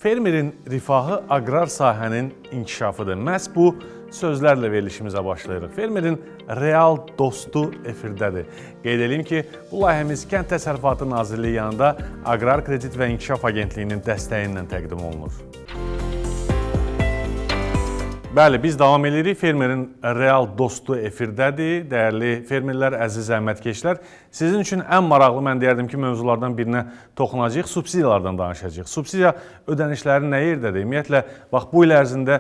Fermerin rifahı aqrar sahənin inkişafıdır. Məhz bu sözlərlə verilişimizə başlayırıq. Fermerin real dostu efirdədir. Qeyd edeyim ki, bu layihəmiz Kənd Təsərrüfatı Nazirliyi yanında Aqrar Kredit və İnkişaf Agentliyinin dəstəyi ilə təqdim olunur. Bəli, biz davam edirik. Fermerin real dostu efirdədir. Dəyərli fermerlər, əziz zəhmətkeşlər. Sizin üçün ən maraqlı, mən deyərdim ki, mövzulardan birinə toxunacağıq. Subsidiyalardan danışacağıq. Subsidiya ödənişləri nə yerdədir? Ümumiyyətlə, bax, bu il ərzində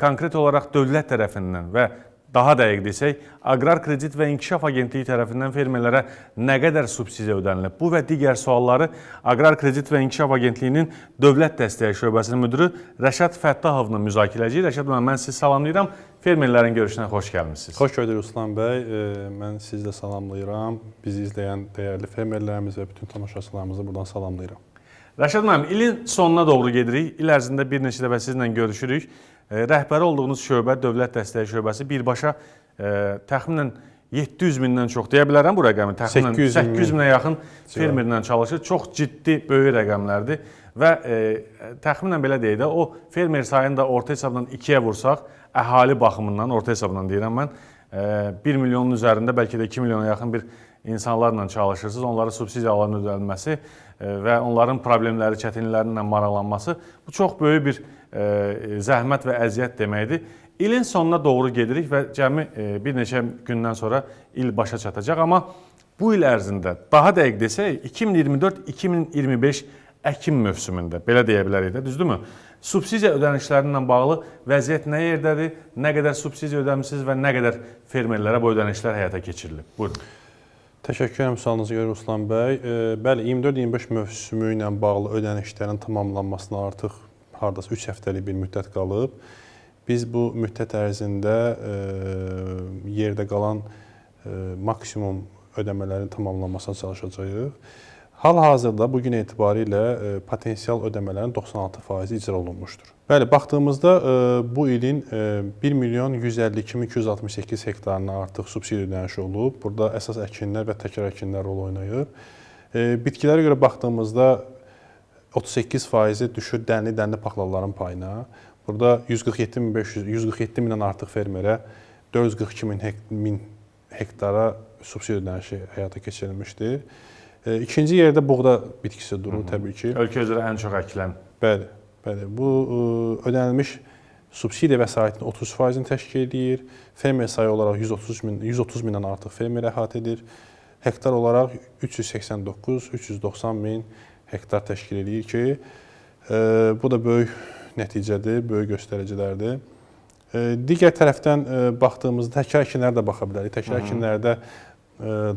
konkret olaraq dövlət tərəfindən və daha dəqiq desək, Aqrar Kredit və İnkişaf Agentliyi tərəfindən fermerlərə nə qədər subsidiya ödənilib? Bu və digər sualları Aqrar Kredit və İnkişaf Agentliyinin Dövlət Dəstəyi Şöbəsinin müdürü Rəşad Fəttahovla müzakirə edəcəyik. Rəşad müəllim, mən sizi salamlayıram. Fermerlərin görüşünə xoş gəlmisiniz. Xoş gördük Ruslan bəy. Mən sizi də salamlayıram. Bizi izləyən dəyərli fermerlərimiz və bütün tamaşaçılarımızı buradan salamlayıram. Rəşad müəllim, ilin sonuna doğru gedirik. İl ərzində bir neçə dəfə sizlə görüşürük. Rəhbəri olduğunuz şöbə, Dövlət Dəstəyi Şöbəsi birbaşa təxminən 700 mindən çox deyə bilərəm bu rəqəmi. Təxminən 800 minə yaxın fermerlə çalışır. Çox ciddi, böyük rəqəmlərdir və təxminən belə deyək də, o fermer sayını da orta hesabdan 2-yə vursaq, əhali baxımından, orta hesabdan deyirəm mən, 1 milyonun üzərində, bəlkə də 2 milyona yaxın bir insanlarla çalışırsınız. Onlara subsidiyaların ödənilməsi və onların problemləri, çətinliklərlə maraqlanması bu çox böyük bir zəhmət və əziyyət deməkdir. İlin sonuna doğru gedirik və cəmi bir neçə gündən sonra il başa çatacaq. Amma bu il ərzində, daha dəqiq desək, 2024-2025 əkin mövsümündə, belə deyə bilərik də, düzdürmü? Subsidiya ödənişlərlə bağlı vəziyyət nə yerdədir, nə qədər subsidiya ödəmisiniz və nə qədər fermerlərə bu ödənişlər həyata keçirilib? Buyurun. Təşəkkür edirəm sualınıza görə Ruslan bəy. Bəli, 24-25 mövsümü ilə bağlı ödənişlərin tamamlanmasına artıq hardasa 3 həftəlik bir müddət qalıb. Biz bu müddət ərzində yerdə qalan maksimum ödəmələrin tamamlanmasına çalışacağıq. Hal-hazırda bugün etibarilə potensial ödəmələrin 96% icra olunmuşdur. Bəli, baxdığımızda bu ilin 1 milyon 152 min 268 hektarına artıq subsidiya ödənişi olub. Burada əsas əkinlər və təkrar əkinlər rol oynayır. Bitkilərə görə baxdığımızda 38% düşür dənli paxlalların payına. Burada 147 mindən artıq fermerə 442 min hektara subsidiya ödənişi həyata keçirilmişdir. İkinci yerdə buğda bitkisi durur təbii ki. Ölkə üzrə ən çox əkilən. Bəli, bəli. Bu ödənilmiş subsidiya vəsaitinin 30%-ni təşkil edir. Fermer sayı olaraq 130 mindən artıq fermer əhatə edir. Hektar olaraq 389-390 min hektar təşkil edir ki, bu da böyük nəticədir, böyük göstəricilərdir. Digər tərəfdən baxdığımızda təkrar əkinlərə də baxa bilərik. Təkrar əkinlərdə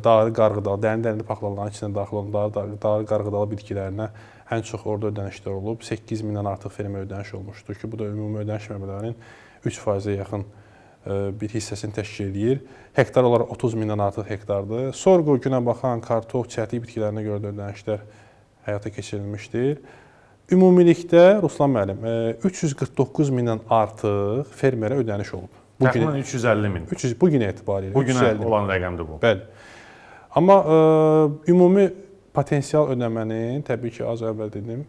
darı, qarğıdalı, dərin paxlalların içində daxil olan darı, qarğıdalı bitkilərinə ən çox orada ödənişlər olub. 8 mindən artıq fermer ödəniş olmuşdur ki, bu da ümumi ödəniş məbləğinin 3%-ə yaxın bir hissəsini təşkil edir. Hektar olaraq 30 mindən artıq hektardır. Sorğu, günə baxan, kartof, çəltik bitkilərinə görə də ödənişlər həyata keçirilmişdir. Ümumilikdə, Ruslan müəllim, 349 mindən artıq fermerə ödəniş olub. Təxminən 350 min. Bu günə etibarilə. Bu günə olan rəqəmdir bu. Bəli. Amma ümumi potensial ödəmənin, təbii ki, az əvvəl dedim,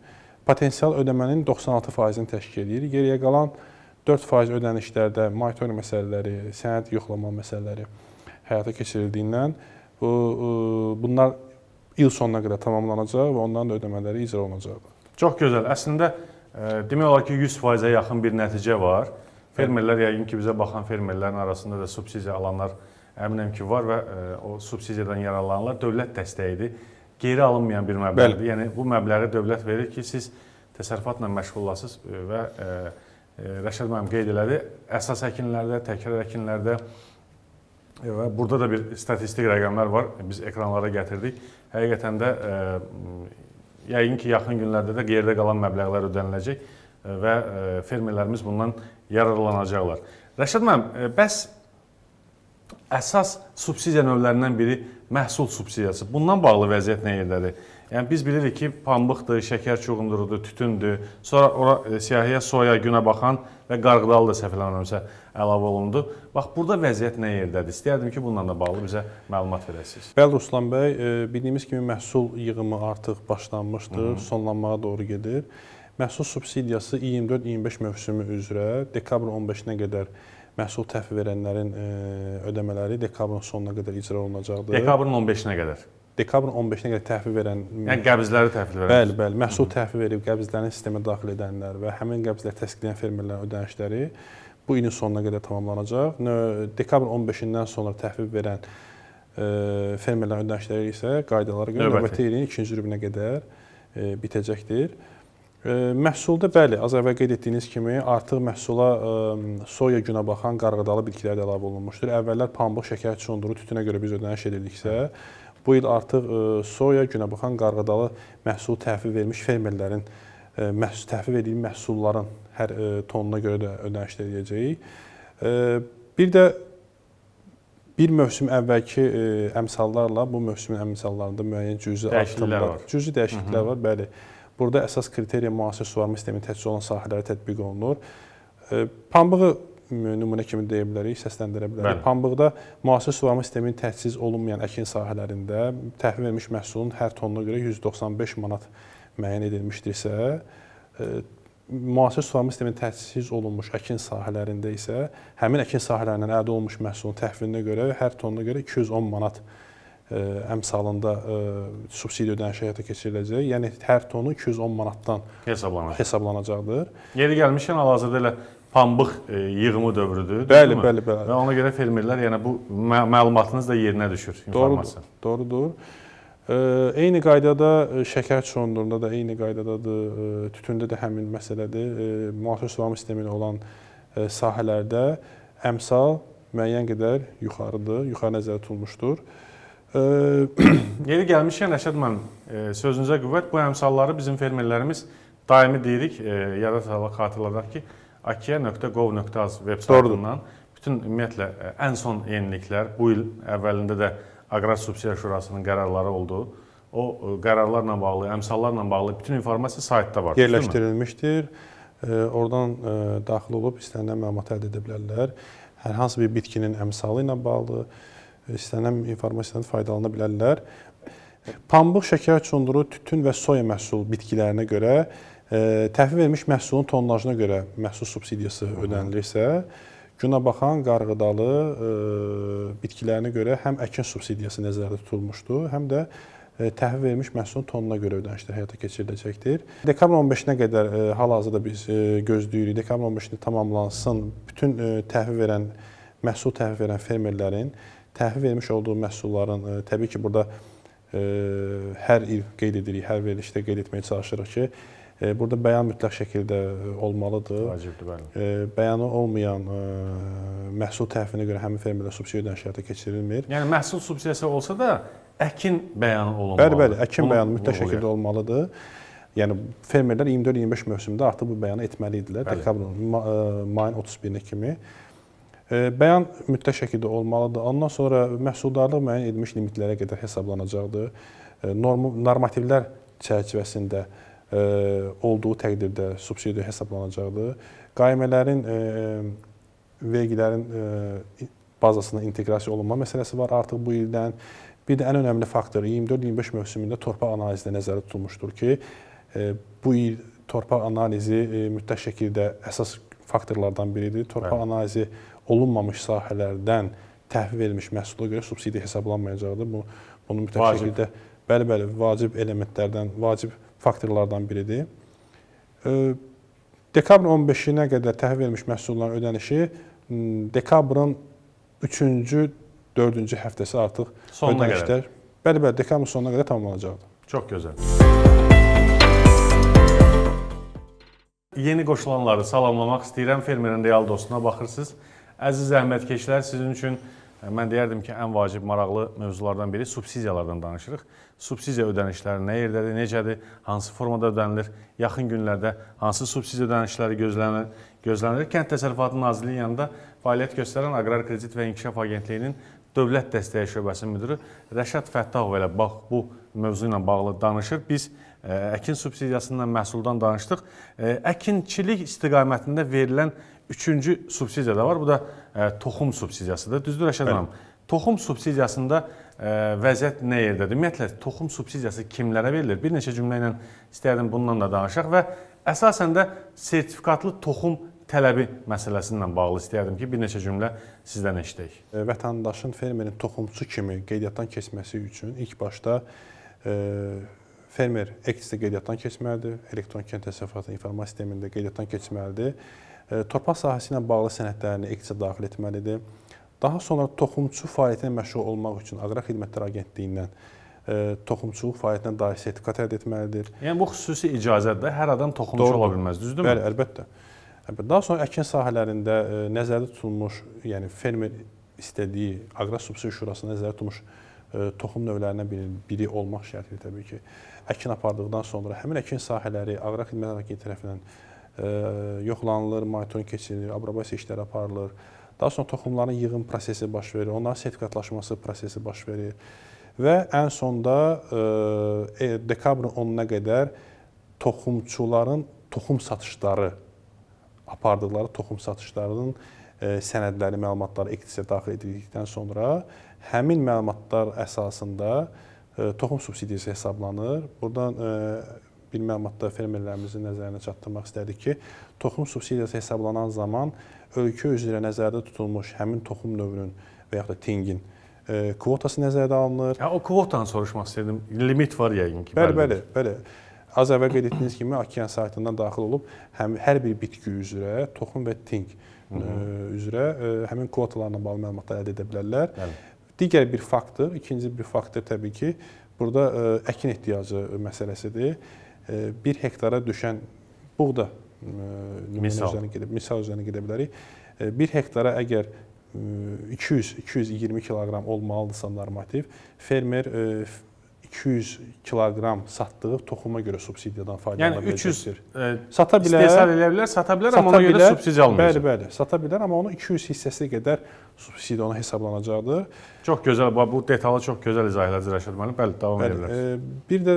potensial ödəmənin 96%-ni təşkil edir. Geriyə qalan 4% ödənişlərdə monitorinq məsələləri, sənəd yoxlama məsələləri həyata keçirildiyindən bunlar il sonuna qədər tamamlanacaq və onların da ödəmələri icra olunacaqdır. Çox gözəl. Əslində, demək olar ki, 100%-ə yaxın bir nəticə var. Fermerlər, yəqin ki, bizə baxan fermerlərin arasında da subsidiya alanlar əminəm ki, var və o subsidiyadan yararlananlar dövlət dəstəyidir. Geri alınmayan bir məbləğdir. Yəni, bu məbləği dövlət verir ki, siz təsərrüfatla məşğullasınız və Rəşad müəllim qeyd elədi, əsas əkinlərdə, təkrar əkinlərdə və burada da bir statistik rəqəmlər var. Biz ekranlara gətirdik. Həqiqətən də yəqin ki, yaxın günlərdə də yerdə qalan məbləğlər ödəniləcək və fermerlərimiz bundan yararlanacaqlar. Rəşad müəllim, bəs əsas subsidiya növlərindən biri məhsul subsidiyası. Bundan bağlı vəziyyət nə yerdədir? Yəni, biz bilirik ki, pambıqdır, şəkər çuğundurudur, tütündür, sonra siyahıya soya, günə baxan və qarğıdalı da səhv eləmirəmsə əlavə olundu. Bax, burada vəziyyət nə yerdədir? İstəyərdim ki, bununla da bağlı bizə məlumat verəsiniz. Bəli, Ruslan bəy, bildiyimiz kimi məhsul yığımı artıq başlanmışdır, sonlanmağa doğru gedir. məhsul subsidiyası 24-25 mövsümü üzrə dekabrın 15-nə qədər məhsul təhvil verənlərin ödəmələri dekabrın sonuna qədər icra olunacaqdır. Dekabrın 15-nə qədər. Dekabrın 15-nə qədər təhvil verən, Yəni qəbzləri təhvil verən. bəli, bəli, məhsul təhvil verib qəbzlərini sistemə daxil edənlər və həmin qəbzləri təsdiqləyən fermerlərin ödənişləri bu ilin sonuna qədər tamamlanacaq. Dekabrın 15-dən sonra təhvil verən fermerlərin ödənişləri isə qaydalara görə növbəti ilin 2-ci rübünə qədər bitəcəkdir. Məhsulda bəli, az əvvəl qeyd etdiyiniz kimi artıq məhsula soya, günəbaxan, qarğıdalı bitkilər də əlavə olunmuşdur. Əvvəllər pambıq, şəkər, çunduru, tütünə görə biz ödəniş edirdiksə, bu il artıq soya, günəbaxan, qarğıdalı məhsul təhvil vermiş fermerlərin təhvil verdiyi məhsulların hər tonuna görə də ödənişlər edəcəyik. Bir də bir mövsüm əvvəlki əmsallarla bu mövsümün əmsallarında müəyyən cüzi artımlar var. Cüzi dəyişikliklər var, bəli. Burada əsas kriteriya müasir suvarma sisteminin təchiz olunan sahələrə tətbiq olunur. Pambığı nümunə kimi deyə bilərik, səsləndirə bilərik. Pambıqda müasir suvarma sisteminin təchiz olunmayan əkin sahələrində təhvil verilmiş məhsulun hər tonuna görə 195 manat müəyyən edilmişdirsə, müasir suvarma sisteminin təchiz olunmuş əkin sahələrində isə həmin əkin sahələrindən əldə olunmuş məhsulun təhvilinə görə hər tonuna görə 210 manat əmsalında subsidiya ödənişi həyata keçiriləcək. Yəni hər tonu 210 manatdan hesablanacaqdır. Yeri gəlmişkən hal-hazırda elə pambıq yığımı dövrüdür. Bəli, bəli, bəli. Və ona görə fermerlər, yəni bu məlumatınız da yerinə düşür, informasiya. Doğrudur. Eyni qaydada şəkər çondurunda da eyni qaydadadır, tütündə də həmin məsələdir. Müasir suvarma sistemi olan sahələrdə əmsal müəyyən qədər yuxarıdır, yuxarı nəzərdə tutulmuşdur. Yeri gəlmişkən Rəşad müəllim, sözünüzə qüvvət, bu əmsalları bizim fermerlərimiz daimi deyirik, yada salaq xatırladaq ki, akia.gov.az veb saytından bütün ümumiyyətlə ən son yeniliklər, bu il əvvəlində də Aqrar Subsidiya Şurasının qərarları oldu. O qərarlarla bağlı, əmsallarla bağlı bütün informasiya saytda var. Yerləşdirilmişdir. Oradan daxil olub istənilən məlumat əldə edə bilərlər. Hər hansı bir bitkinin əmsalı ilə bağlı istənilən informasiyadan faydalana bilərlər. Pambıq, şəkər çunduru, tütün və soya məhsul bitkilərinə görə təhvil verilmiş məhsulun tonnajına görə məhsul subsidiyası ödənilirsə, günəbaxan, qarğıdalı bitkilərinə görə həm əkin subsidiyası nəzərdə tutulmuşdur, həm də təhvil verilmiş məhsulun tonuna görə ödənişlər həyata keçiriləcəkdir. Dekabrın 15-nə qədər hal-hazırda biz gözləyirik. Dekabrın 15-də tamamlansın. Bütün məhsul təhvil verən fermerlərin təhvil vermiş olduğu məhsulların, təbii ki, burada hər il qeyd edirik, hər verilişdə qeyd etməyə çalışırıq ki, burada bəyan mütləq şəkildə olmalıdır. Vacibdir, bəli. Bəyanı olmayan məhsul təhvilinə görə həmin fermerlər subsidiya ödənişi həyata keçirilmir. Yəni məhsul subsidiyası olsa da əkin bəyanı olunmalıdır. Bəli, bəli, əkin bəyanı mütləq şəkildə olmalıdır. Yəni fermerlər 24-25 mövsümdə artıq bu bəyanı etməli idilər. Dekabrın, mayın 31-nə kimi. Bəyan mütləq şəkildə olmalıdır. Ondan sonra məhsuldarlıq müəyyən edilmiş limitlərə qədər hesablanacaqdır. Normativlər çərçivəsində olduğu təqdirdə subsidiya hesablanacaqdır. Qaymələrin, vergilərin bazasına inteqrasiya olunma məsələsi var artıq bu ildən. Bir də ən önəmli faktor 24-25 mövsümündə torpaq analizi nəzərdə tutulmuşdur ki, bu il torpaq analizi mütləq şəkildə əsas faktorlardan biridir. Torpaq analizi olunmamış sahələrdən təhvil verilmiş məhsula görə subsidiya hesablanmayacaqdır. Bunu mütləq şəkildə bəli, vacib elementlərdən, vacib faktorlardan biridir. Dekabrın 15-nə qədər təhvil verilmiş məhsulların ödənişi dekabrın 3-cü, 4-cü həftəsi artıq ödənişlər. Bəli, dekabrın sonuna qədər tamamlanacaqdır. Çox gözəl. Yeni qoşulanları salamlamaq istəyirəm. Fermerin real dostuna baxırsınız. Əziz zəhmətkeşlər, sizin üçün mən deyərdim ki, ən vacib, maraqlı mövzulardan biri subsidiyalardan danışırıq. Subsidiya ödənişləri nə yerdədir, necədir, hansı formada ödənilir, yaxın günlərdə hansı subsidiya ödənişləri gözlənilir. Kənd Təsərrüfatı Nazirliyinin yanında fəaliyyət göstərən Aqrar Kredit və İnkişaf Agentliyinin Dövlət Dəstəyi Şöbəsinin müdiri Rəşad Fəttahov ilə bu mövzu ilə bağlı danışır. Biz əkin subsidiyasından, məhsuldan danışdıq. Əkinçilik istiqamətində verilən üçüncü subsidiya da var. Bu da toxum subsidiyasıdır. Düzdür Rəşad müəllim? Toxum subsidiyasında vəziyyət nə yerdədir? Ümumiyyətlə, toxum subsidiyası kimlərə verilir? Bir neçə cümlə ilə istəyərdim bundan da danışaq və əsasən də sertifikatlı toxum tələbi məsələsindən bağlı istəyərdim ki, bir neçə cümlə sizdən eşidək. Vətəndaşın, fermerin toxumçu kimi qeydiyyatdan keçməsi üçün ilk başda fermer EKS-də qeydiyyatdan keçməlidir, elektron kənd təsərrüfatı informasiya sistemində qeydiyyatdan keçməlidir. Torpaq sahəsi ilə bağlı sənədlərini EKS-ə daxil etməlidir. Daha sonra toxumçu fəaliyyətinə məşğul olmaq üçün Aqrar Xidmətlər Agentliyindən toxumçuluq fəaliyyətinə dair sertifikat əldə etməlidir. Yəni bu xüsusi icazədə hər adam toxumçu ola bilməz, düzdürmü? Bəli, əlbəttə. Daha sonra əkin sahələrində nəzərdə tutulmuş, yəni fermer istədiyi Aqrar Subsidiya Şurasının nəzərdə tutulmuş toxum növlərindən biri olmaq şərtilə təbii ki, əkin apardıqdan sonra həmin əkin sahələri Aqrar Xidmətlər Agentliyi tərəfindən yoxlanılır, monitorinq keçirilir, abrobasiya işləri aparılır. Daha sonra toxumların yığım prosesi baş verir, onların sertifikatlaşması prosesi baş verir və ən sonda dekabrın 10-na qədər toxumçuların toxum satışları apardıqları toxum satışlarının sənədləri, məlumatları EKS-ə daxil edildikdən sonra həmin məlumatlar əsasında toxum subsidiyası hesablanır. Buradan bir məlumatda fermerlərimizin nəzərinə çatdırmaq istədik ki, toxum subsidiyası hesablanan zaman ölkə üzrə nəzərdə tutulmuş həmin toxum növünün və yaxud da tingin kvotası nəzərdə alınır. O kvotanı soruşmaq istədim. Limit var yəqin ki. Bəli. Az əvvəl qeyd etdiyiniz kimi Okean saytından daxil olub hər bir bitki üzrə toxum və ting üzrə həmin kvotalarla bağlı məlumatlar əldə edə bilərlər. Digər bir faktor, ikinci bir faktor təbii ki, burada əkin ehtiyacı məsələsidir. 1 hektara düşən buğda misal üzərinə gedə bilərik. 1 hektara əgər 200-220 kiloqram olmalıdırsa normativ, fermer 200 kiloqram satdığı toxuma görə subsidiyadan faydalana biləcəkdir. Yəni 300 istehsal edə bilər, sata bilər, amma ona görə subsidiya almayacaq. Bəli, sata bilər, amma onun 200 hissəsi qədər subsidiya ona hesablanacaqdır. Çox gözəl, bu detalı çox gözəl izah elədiniz Rəşad müəllim. Bəli, davam edə bilərsiniz. Bir də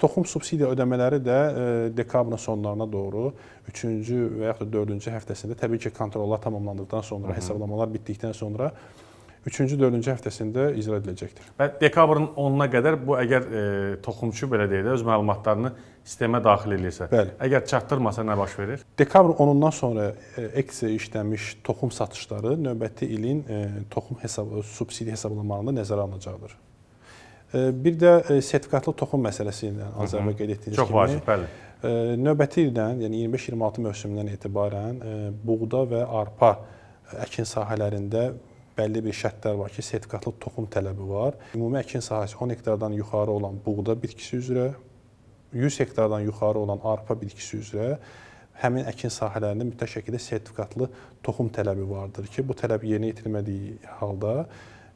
toxum subsidiya ödəmələri də dekabrın sonlarına doğru 3-cü və yaxud da 4-cü həftəsində təbii ki, kontrollar tamamlandıqdan sonra, hesablamalar bitdikdən sonra 3-cü, 4-cü həftəsində icra ediləcəkdir. Və dekabrın 10-na qədər bu əgər toxumçu belə deyək də öz məlumatlarını sistemə daxil edirsə, əgər çatdırmasa nə baş verir? Dekabrın 10-undan sonra EKS-ə işləmiş toxum satışları növbəti ilin toxum subsidiya hesablamalarında nəzərə alınacaqdır. Bir də sertifikatlı toxum məsələsi ilə az əvvəl qeyd etdiyiniz kimi. Çox vacib, bəli. Növbəti ildən, yəni 25-26 mövsümündən etibarən buğda və arpa əkin sahələrində bəlli bir şərtlər var ki, sertifikatlı toxum tələbi var. Ümumi əkin sahəsi 10 hektardan yuxarı olan buğda bitkisi üzrə, 100 hektardan yuxarı olan arpa bitkisi üzrə həmin əkin sahələrində mütləq şəkildə sertifikatlı toxum tələbi vardır ki, bu tələb yerinə yetirilmədiyi halda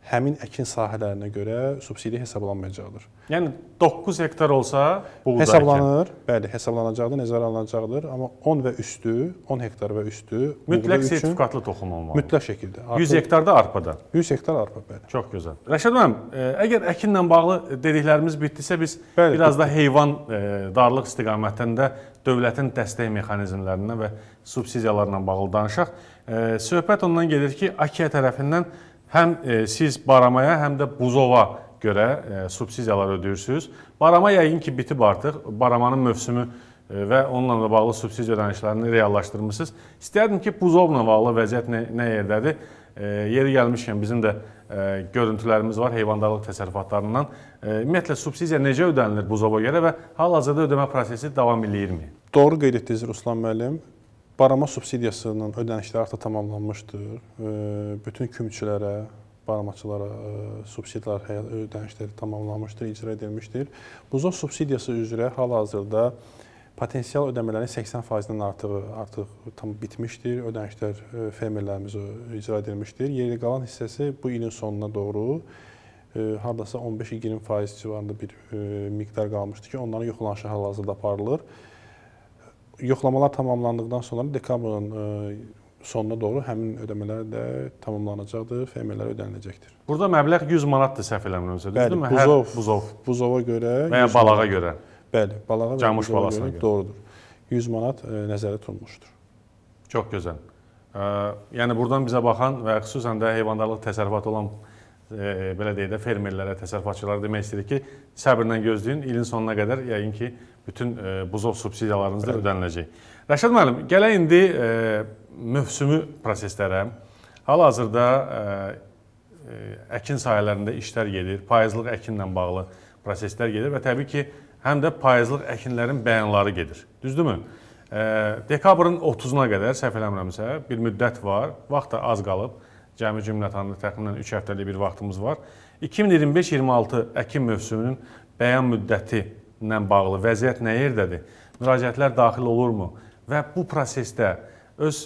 həmin əkin sahələrinə görə subsidiya hesablanmayacaqdır. Yəni 9 hektar olsa buğda hesablanır, bəli, hesablanacaqdır, nəzərə alınacaqdır, amma 10 və üstü, 10 hektar və üstü mütləq sertifikatlı toxum olmalıdır. Mütləq şəkildə. 100 hektarda arpadan. 100 hektar arpa, bəli. Çox gözəl. Rəşad müəllim, əgər əkinlə bağlı dediklərimiz bitdisə, biz biraz da heyvandarlıq istiqamətində dövlətin dəstək mexanizmlərindən və subsidiyalarla bağlı danışaq. Söhbət ondan gedir ki, AKİA tərəfindən həm siz baramaya, həm də buzova görə subsidiyalar ödəyirsiniz. Barama yəqin ki, bitib artıq. Baramanın mövsümü və onunla da bağlı subsidiya ödənişlərini reallaşdırmısınız. İstərdim ki, buzovla bağlı vəziyyət nə yerdədir? Yeri gəlmişkən bizim də görüntülərimiz var heyvandarlıq təsərrüfatlarından. Ümumiyyətlə, subsidiya necə ödənilir buzova görə və hal-hazırda ödəmə prosesi davam edirmi? Doğru qeyd etdiniz Ruslan müəllim. Barama subsidiyasının ödənişləri artıq tamamlanmışdır. Bütün kümçülərə, baramaçılara subsidiyalar ödənişləri tamamlanmışdır, icra edilmişdir. Buzov subsidiyası üzrə hal-hazırda potensial ödəmələrin 80%-dən artıq tam bitmişdir. Ödənişlər fermerlərimizə icra edilmişdir. Yeri qalan hissəsi bu ilin sonuna doğru hardasa 15-20% civarında bir miqdar qalmışdır ki, onların yoxlanışı hal-hazırda aparılır. Yoxlamalar tamamlandıqdan sonra dekabrın sonuna doğru həmin ödəmələr də tamamlanacaqdır, fermerlərə ödəniləcəkdir. Burada məbləğ 100 manatdır səhv eləmirəmsə, düzdürmü? Buzov. Buzova görə və ya balağa görə. Bəli, balağa və camış balasına görə. Doğrudur. 100 manat nəzərdə tutulmuşdur. Çox gözəl. Yəni buradan bizə baxan və xüsusən də heyvandarlıq təsərrüfatı olan belə deyək də fermerlərə, təsərrüfatçılara demək istəyirik ki, səbirlə gözləyin, ilin sonuna qədər yəqin ki, bütün buzov subsidiyalarınız da ödəniləcək. Rəşad müəllim, gələk indi mövsümü proseslərə. Hal-hazırda əkin sahələrində işlər gedir, payızlıq əkinlə bağlı proseslər gedir və təbii ki, həm də payızlıq əkinlərin bəyanları gedir. Düzdürmü? Dekabrın 30-una qədər, səhv eləmirəmsə, bir müddət var, vaxt da az qalıb. Cəmi cümlətanda təxminən 3 həftəlik bir vaxtımız var. 2025-26 əkin mövsümünün bəyan müddəti ilə bağlı vəziyyət nə yerdədir? Müraciətlər daxil olurmu? Və bu prosesdə öz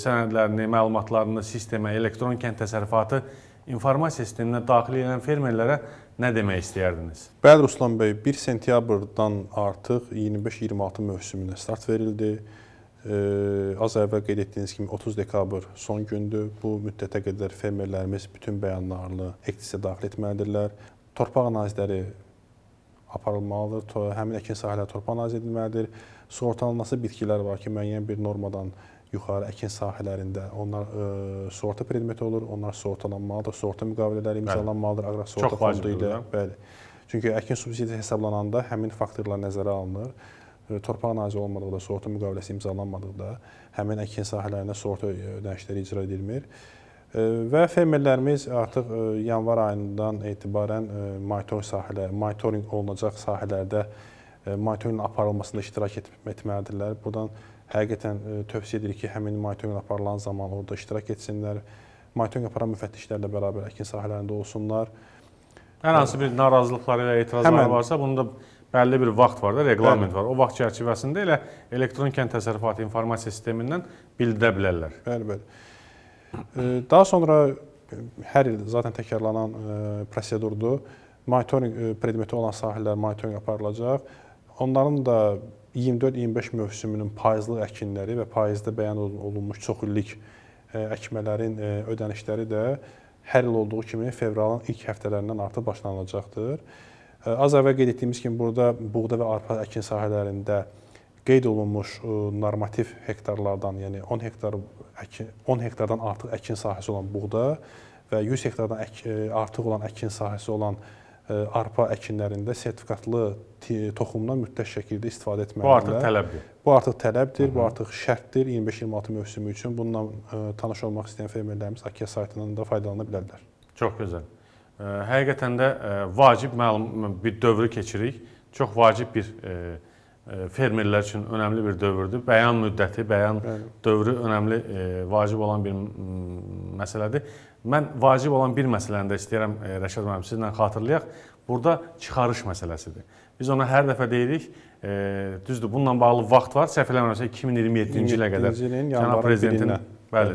sənədlərini, məlumatlarını sistemə, elektron kənd təsərrüfatı informasiya sisteminə daxil edən fermerlərə nə demək istəyərdiniz? Bəli, Ruslan bəy, 1 sentyabrdan artıq 25-26 mövsümünə start verildi. Az əvvəl qeyd etdiyiniz kimi 30 dekabr son gündür. Bu müddətə qədər fermerlərimiz bütün bəyanlarını ekdisə daxil etməlidirlər. Torpaq analizləri aparılmalıdır. Həmin əkin sahələri torpaq analiz edilməlidir. Sığortalanması bitkilər var ki, müəyyən bir normadan yuxarı əkin sahələrində onlar sığorta predmeti olur. Onlar sığortalanmalıdır. Sığorta müqavilələri imzalanmalıdır Aqrar Sığorta Fondu ilə. Bəli. Çünki əkin subsidiyası hesablananda həmin faktorlar nəzərə alınır. Torpaq analizi olmadıqda, sığorta müqaviləsi imzalanmadıqda həmin əkin sahələrində sığorta ödənişləri icra edilmir. Və fermerlərimiz artıq yanvar ayından etibarən monitorinq olunacaq sahələrdə monitorinqin aparılmasında iştirak etməlidirlər. Buradan həqiqətən tövsiyə edirik ki, həmin monitorinq aparılan zaman orada iştirak etsinlər. Monitorinq aparan müfəttişlərlə bərabər əkin sahələrində olsunlar. Hər hansı bir narazılıqları və etirazları varsa, bunun da bəlli bir vaxt var da, reqlament var. O vaxt çərçivəsində elə elektron kənd təsərrüfatı informasiya sistemindən bildirə bilərlər. Bəli, bəli. Daha sonra hər il zaten təkrarlanan prosedurdur. Monitorinq predmeti olan sahələr monitorinq aparılacaq. Onların da 24-25 mövsümünün payızlıq əkinləri və payızda bəyan olunmuş çox illik əkmələrin ödənişləri də hər il olduğu kimi fevralın ilk həftələrindən artıq başlanılacaqdır. Az əvvəl qeyd etdiyimiz kimi, burada buğda və arpa əkin sahələrində qeyd olunmuş normativ hektarlardan, yəni 10 hektardan artıq əkin sahəsi olan buğda və 100 hektardan artıq olan əkin sahəsi olan arpa əkinlərində sertifikatlı toxumdan mütləq şəkildə istifadə etməlidirlər. Bu artıq tələbdir. Bu artıq tələbdir, bu artıq şərtdir 25-26 mövsümü üçün. Bununla tanış olmaq istəyən fermerlərimiz Akia saytından da faydalana bilərlər. Çox gözəl. Həqiqətən də vacib bir dövrü keçirik. Çox vacib bir fermerlər üçün önəmli bir dövrdür. Bəyan müddəti, bəyan dövrü önəmli, vacib olan bir məsələdir. Mən vacib olan bir məsələni də istəyirəm, Rəşad müəllim, sizlə xatırlayaq. Burada çıxarış məsələsidir. Biz ona hər dəfə deyirik, düzdür, bununla bağlı vaxt var. Səhv eləmirəmsə 2027-ci ilə qədər Cənab Prezidentin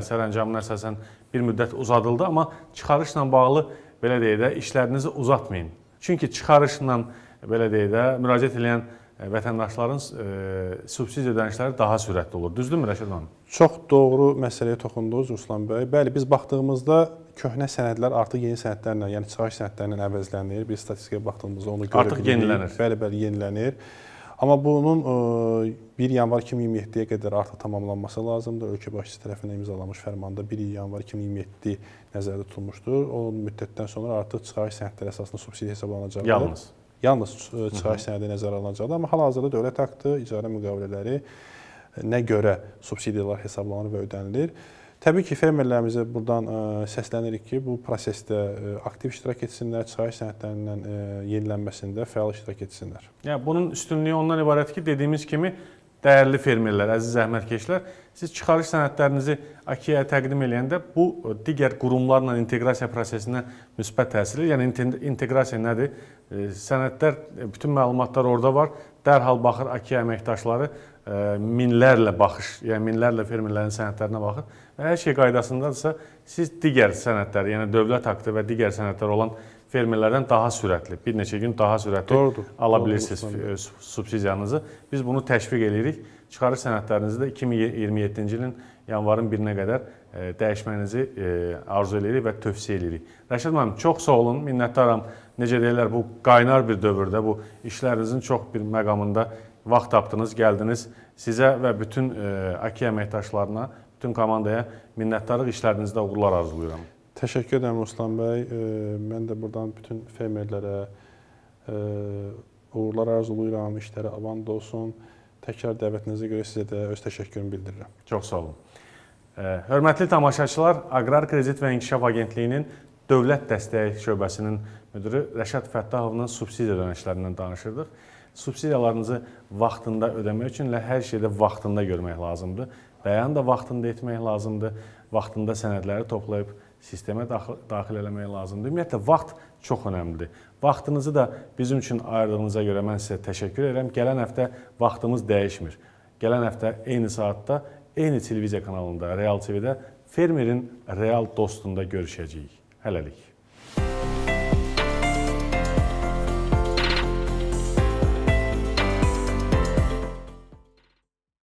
sərəncamına əsasən bir müddət uzadıldı, amma çıxarışla bağlı belə deyək də, işlərinizi uzatmayın. Çünki çıxarışla, belə deyək də, müraciət edən vətəndaşların subsidiya ödənişləri daha sürətli olur. Düzdürmü, Rəşad müəllim? Çox doğru məsələyə toxundunuz, Ruslan bəy. Bəli, biz baxdığımızda köhnə sənədlər artıq yeni sənədlərlə, yəni çıxarış sənədlərlə əvəzlənir. Biz statistikaya baxdığımızda onu görə artıq yenilənir. Bəli, yenilənir. Amma bunun 1 yanvar 2027-yə qədər artıq tamamlanması lazımdır. Ölkə başçısı tərəfindən imzalanmış fərmanda 1 yanvar 2027 nəzərdə tutulmuşdur. O müddətdən sonra artıq çıxarış sənədləri əsasında subsidiya hesablanacaqdır. Yalnız çıxarış sənədi nəzərə alınacaqdır. Amma hal-hazırda dövlət aktı, icarə müqavilələri nə görə subsidiyalar hesablanır və ödənilir. Təbii ki, fermerlərimizə buradan səslənirik ki, bu prosesdə aktiv iştirak etsinlər, çıxarış sənədlərinin yenilənməsində fəal iştirak etsinlər. Yəni, bunun üstünlüyü ondan ibarət ki, dediyimiz kimi, dəyərli fermerlər, əziz zəhmətkeşlər, siz çıxarış sənədlərinizi AKİyə təqdim edəndə bu digər qurumlarla inteqrasiya prosesinə müsbət təsir edir. Yəni, inteqrasiya nədir? Sənədlər, bütün məlumatlar orada var. Dərhal baxır AKİyə əməkdaşları minlərlə baxış, yəni minlərlə fermerlərin sənədlərinə baxır və hər şey qaydasındadırsa, siz digər sənədlər, yəni dövlət aktı və digər sənədlər olan fermerlərdən daha sürətli, bir neçə gün daha sürətli ala bilirsiniz subsidiyanızı. Biz bunu təşviq edirik. Çıxarış sənədlərinizi də 2027-ci ilin yanvarın 1-nə qədər dəyişməyinizi arzu edirik və tövsiyə edirik. Rəşad müəllim, çox sağ olun, minnətdaram. Necə deyirlər, bu qaynar bir dövrdə, bu işlərinizin çox bir məqamında vaxt tapdınız, gəldiniz. Sizə və bütün AKİyə əməkdaşlarına, bütün komandaya minnətdarlıq, işlərinizdə uğurlar arzulayıram. Təşəkkür edirəm Ruslan bəy. Mən də buradan bütün fermerlərə uğurlar arzulayıram, işləri avan olsun. Təkrar dəvətinizə görə sizə də öz təşəkkürümü bildirirəm. Çox sağ olun. Hörmətli tamaşaçılar, Aqrar Kredit və İnkişaf Agentliyinin Dövlət Dəstəyi şöbəsinin müdiri Rəşad Fəttahovun subsidiya ödənişlərindən danışırdıq. Subsidiyalarınızı vaxtında ödəmək üçün hər şeydə vaxtında görmək lazımdır. Bəyan da vaxtında etmək lazımdır. Vaxtında sənədləri toplayıb sistemə daxil eləmək lazımdır. Ümumiyyətlə, vaxt çox önəmlidir. Vaxtınızı da bizim üçün ayırdığınıza görə mən sizə təşəkkür edirəm. Gələn həftə vaxtımız dəyişmir. Gələn həftə eyni saatda, eyni televiziya kanalında, Real TV-də fermerin real dostunda görüşəcəyik. Hələlik.